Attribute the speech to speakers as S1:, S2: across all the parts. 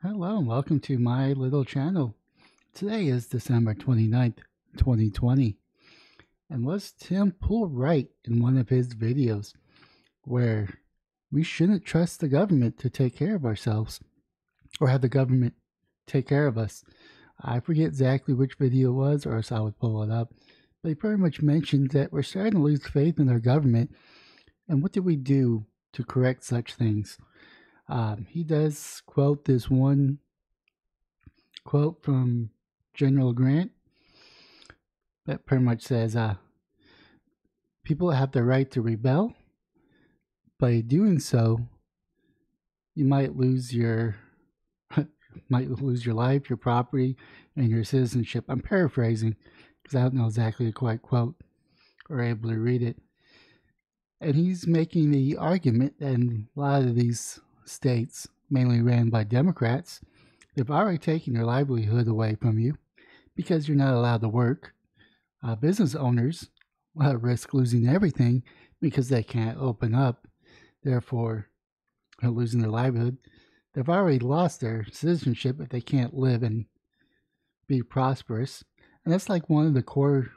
S1: Hello and welcome to my little channel. Today is December 29th, 2020. And was Tim Pool right in one of his videos where we shouldn't trust the government to take care of ourselves or have the government take care of us? I forget exactly which video it was, or else I would pull it up. But he pretty much mentioned that we're starting to lose faith in our government. And what do we do to correct such things? He does quote this one quote from General Grant that pretty much says people have the right to rebel. By doing so, you might lose your life, your property, and your citizenship. I'm paraphrasing because I don't know exactly the correct quote or able to read it. And he's making the argument that in a lot of these states, mainly ran by Democrats, they've already taken your livelihood away from you because you're not allowed to work. Business owners risk losing everything because they can't open up, therefore losing their livelihood. They've already lost their citizenship if they can't live and be prosperous. And that's like one of the core,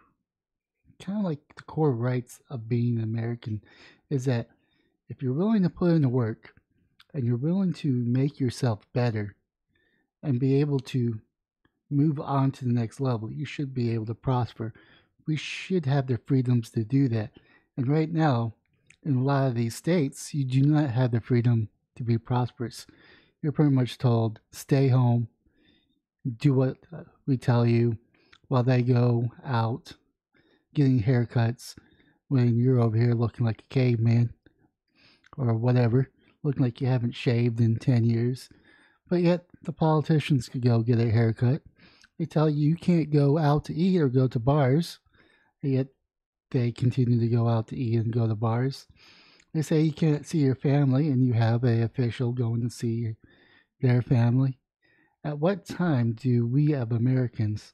S1: kind of like the core rights of being an American, is that if you're willing to put in the work and you're willing to make yourself better and be able to move on to the next level, you should be able to prosper. We should have the freedoms to do that. And right now, in a lot of these states, you do not have the freedom to be prosperous. You're pretty much told, stay home, do what we tell you, while they go out getting haircuts when you're over here looking like a caveman or whatever, looking like you haven't shaved in 10 years. But yet, the politicians could go get a haircut. They tell you you can't go out to eat or go to bars, yet they continue to go out to eat and go to bars. They say you can't see your family, and you have an official going to see their family. At what time do we as Americans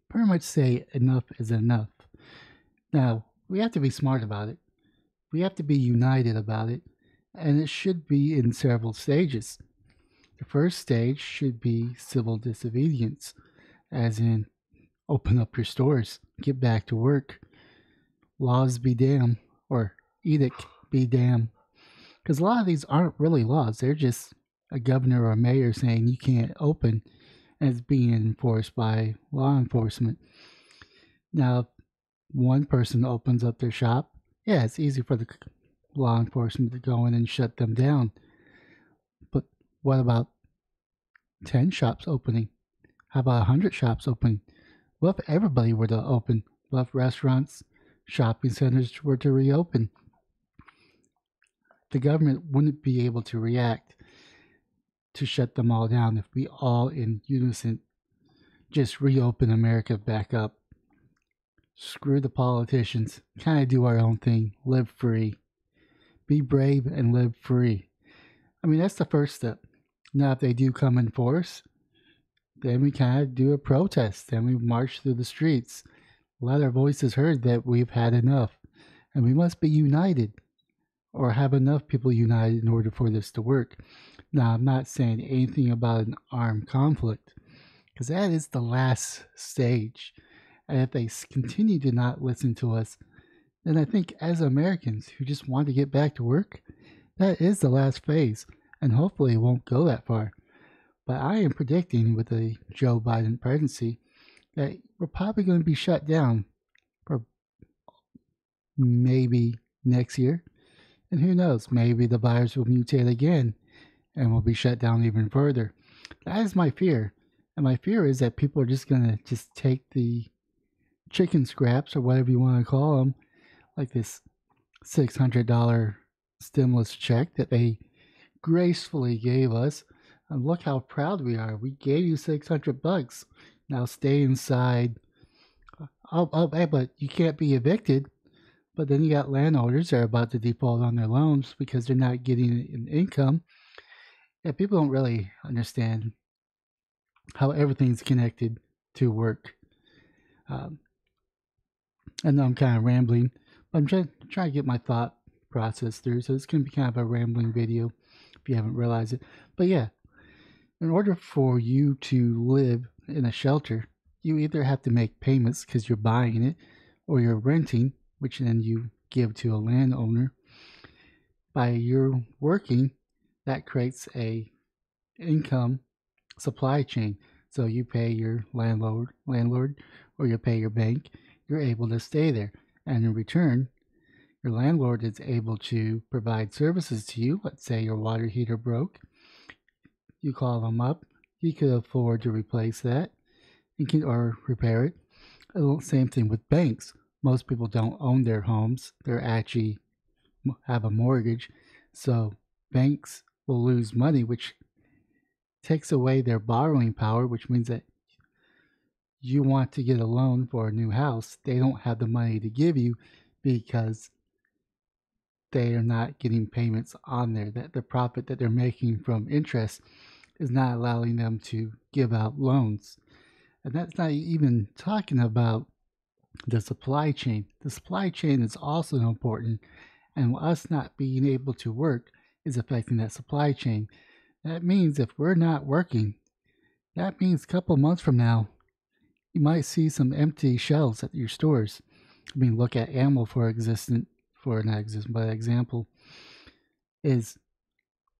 S1: pretty much say enough is enough? Now, we have to be smart about it. We have to be united about it, and it should be in several stages. The first stage should be civil disobedience, as in open up your stores, get back to work, laws be damned, or edict be damned. Because a lot of these aren't really laws, they're just a governor or a mayor saying you can't open, and it's being enforced by law enforcement. Now, if one person opens up their shop, yeah, it's easy for the law enforcement to go in and shut them down. But what about 10 shops opening? How about 100 shops opening? What if everybody were to open? What if restaurants, shopping centers were to reopen? The government wouldn't be able to react to shut them all down if we all in unison just reopen America back up. Screw the politicians, kind of do our own thing, live free. Be brave and live free. I mean, that's the first step. Now, if they do come in force, then we kind of do a protest. Then we march through the streets. Let our voices heard that we've had enough. And we must be united or have enough people united in order for this to work. Now, I'm not saying anything about an armed conflict because that is the last stage. And if they continue to not listen to us, then I think as Americans who just want to get back to work, that is the last phase. And hopefully it won't go that far. But I am predicting with the Joe Biden presidency that we're probably going to be shut down for maybe next year. And who knows, maybe the virus will mutate again and will be shut down even further. That is my fear. And my fear is that people are just going to just take the chicken scraps or whatever you want to call them, like this $600 stimulus check that they gracefully gave us. And look how proud we are. We gave you $600. Now stay inside. Hey, but you can't be evicted. But then you got landowners that are about to default on their loans because they're not getting an income. Yeah, people don't really understand how everything's connected to work. Um, I know I'm kind of rambling, but I'm trying to get my thought process through. So it's going to be kind of a rambling video if you haven't realized it. But yeah, In order for you to live in a shelter, you either have to make payments because you're buying it, or you're renting, which then you give to a landowner. By your working, that creates a income supply chain. So you pay your landlord, or you pay your bank. You're able to stay there, and in return, your landlord is able to provide services to you. Let's say your water heater broke. You call them up. You could afford to replace that or repair it. Same thing with banks. Most people don't own their homes. They're actually have a mortgage. So banks will lose money, which takes away their borrowing power, which means that you want to get a loan for a new house. They don't have the money to give you because they are not getting payments on there. That the profit that they're making from interest is not allowing them to give out loans. And that's not even talking about the supply chain. The supply chain is also important, and us not being able to work is affecting that supply chain. That means if we're not working, that means a couple months from now, you might see some empty shelves at your stores. I mean, look at ammo for example, is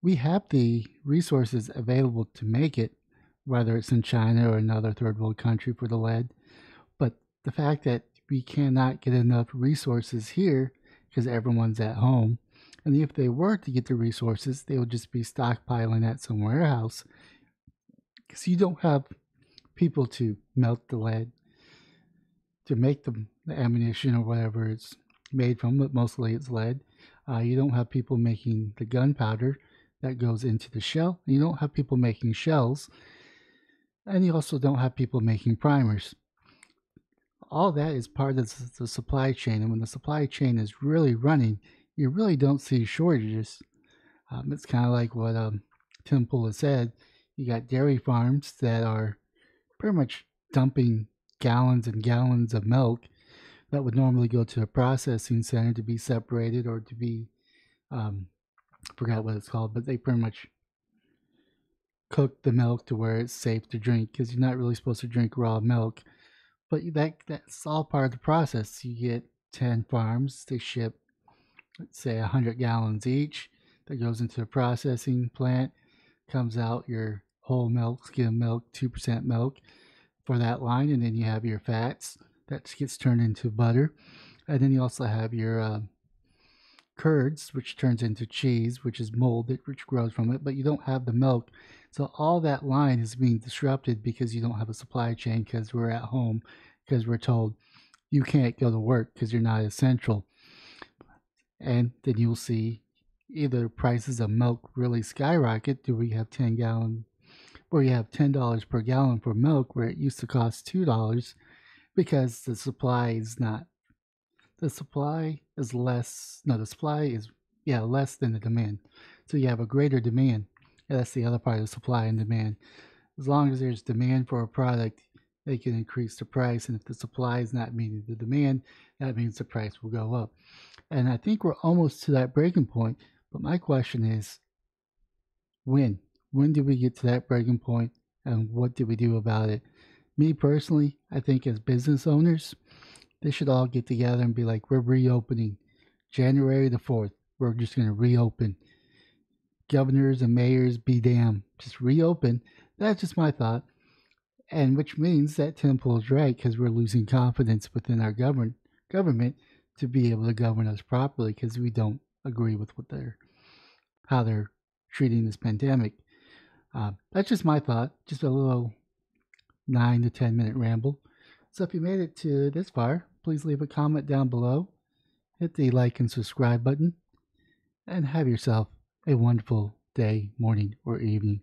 S1: we have the resources available to make it, whether it's in China or another third world country for the lead. But the fact that we cannot get enough resources here because everyone's at home, and if they were to get the resources, they would just be stockpiling at some warehouse because you don't have people to melt the lead to make the ammunition or whatever it's made from, but mostly it's lead. You don't have people making the gunpowder that goes into the shell. You don't have people making shells, and you also don't have people making primers. All that is part of the supply chain, and when the supply chain is really running, you really don't see shortages. It's kind of like what Tim Pool has said. You got dairy farms that are pretty much dumping gallons and gallons of milk that would normally go to a processing center to be separated or to be, I forgot what it's called, but they pretty much cook the milk to where it's safe to drink because you're not really supposed to drink raw milk. But that's all part of the process. You get 10 farms, they ship, let's say, 100 gallons each. That goes into a processing plant, comes out your whole milk, skim milk, 2% milk for that line, and then you have your fats that gets turned into butter, and then you also have your curds, which turns into cheese, which is molded, which grows from it, but you don't have the milk. So all that line is being disrupted because you don't have a supply chain, because we're at home, because we're told you can't go to work because you're not essential. And then you'll see either prices of milk really skyrocket. Do we have 10 gallon, where you have $10 per gallon for milk where it used to cost $2 because the supply is not. The supply is less. No, the supply is less than the demand. So you have a greater demand. And that's the other part of supply and demand. As long as there's demand for a product, they can increase the price. And if the supply is not meeting the demand, that means the price will go up. And I think we're almost to that breaking point. But my question is, when? When do we get to that breaking point, and what do we do about it? Me personally, I think as business owners, they should all get together and be like, we're reopening January the 4th. We're just going to reopen. Governors and mayors, be damned. Just reopen. That's just my thought. And which means that Tim Pool is right, because we're losing confidence within our government to be able to govern us properly, because we don't agree with how they're treating this pandemic. That's just my thought. Just a little 9 to 10 minute ramble. So if you made it to this far, please leave a comment down below, hit the like and subscribe button, and have yourself a wonderful day, morning, or evening.